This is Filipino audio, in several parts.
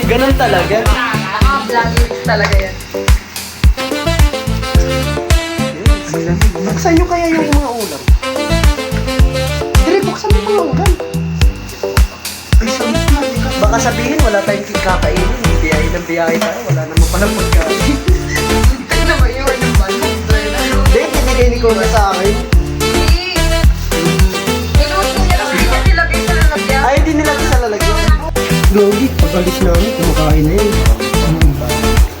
Ganun talaga. Mga vloggers talaga yan. Buksan nyo kaya yung mga ulam. Dire, buksan mo mga ulam. Ay, sabi ko, baka sabihin, wala tayong kakainin. Biyahe ng biyahe tayo. Wala naman palang pagkain. Ano naman yun? Ano ba? Hindi, binigay ni Kuya sa akin. Niluto niya lang. Hindi niya nilagay sa lalagyan. Ay, hindi nila sa lalagyan. Logi, pag-alis namin, kumakain na yun.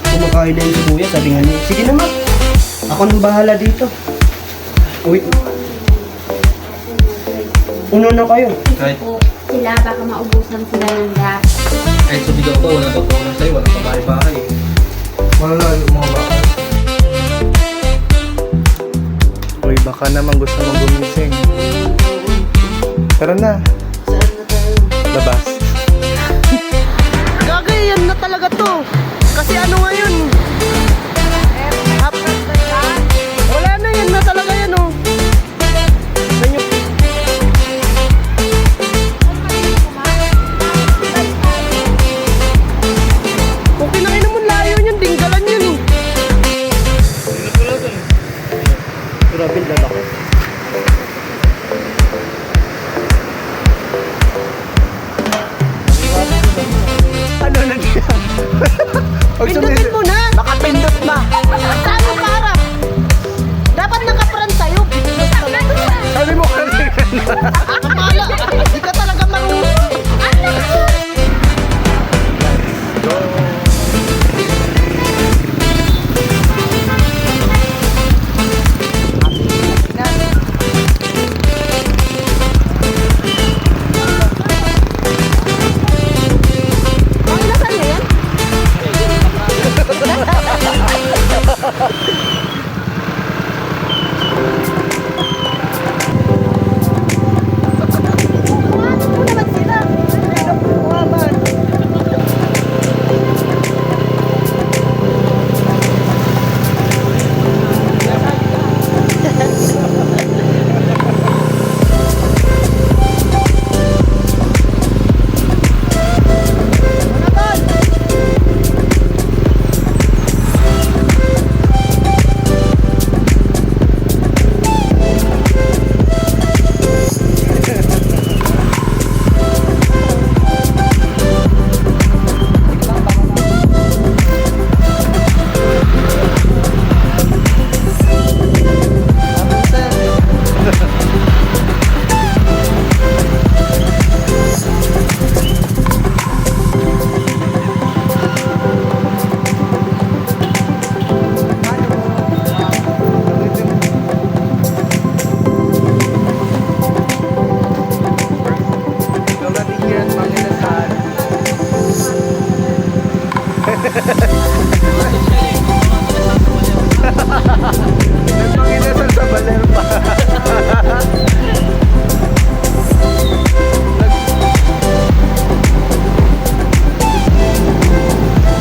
Kumakain na yun si Kuya, sabi nga niya, sige naman, ako nang bahala dito. Uy, uno na kayo. Kahit, Sila, baka maubusan sila ng gas. kahit sumigaw ka, walang tutulong sa'yo, walang kabahay-bahay. Malala yung mga baka. Uy, baka naman gusto mong gumising. Tara na, Saan na tayo? labas. Gagayan na talaga to. Kasi ano ngayon? Wala na, yan na talaga yan oh. Ganyan. Kung kinain mo layo niyan, dinggalan yun eh. Grabe, lalaki. Ano nangyari? Pindutin mo na! Nakapindot na! Saan yung para? Dapat nakaprant sa'yo. Sabi mo kanina. Kamala! Di ka talaga marunong. Ang inasan niya yan? Nagpanginasal sa baler pa.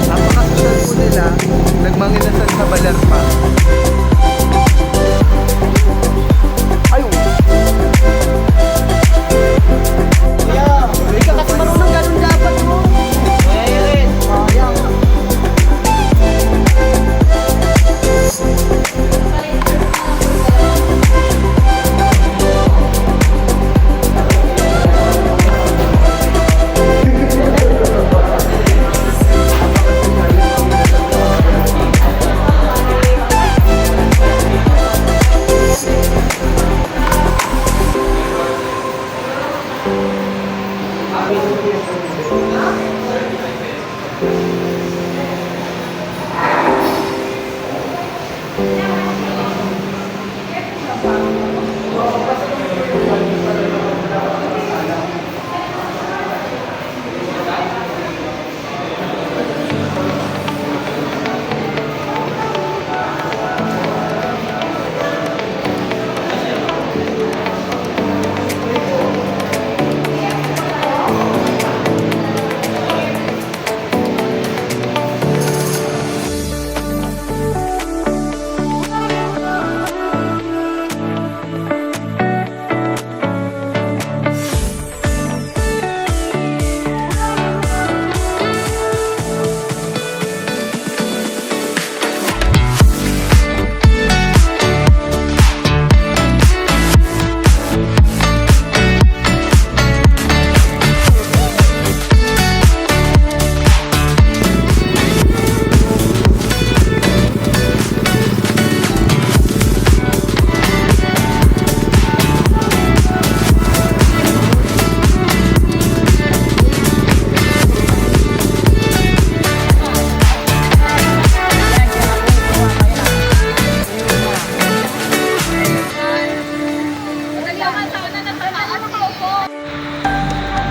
Napakasal po nila, nagmanginasal sa baler pa. Ayun. Kuya, hindi ka kasi marunong ganun dapat mo. Ayun. Sayang.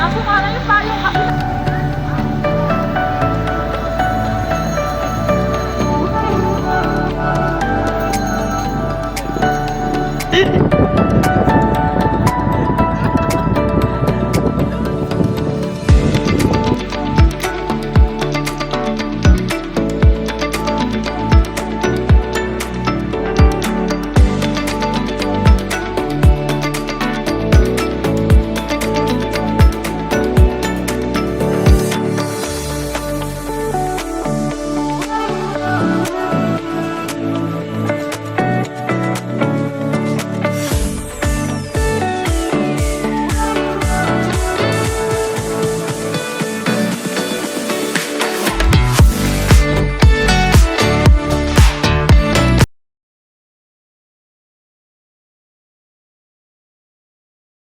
Kaso nga lang yung payo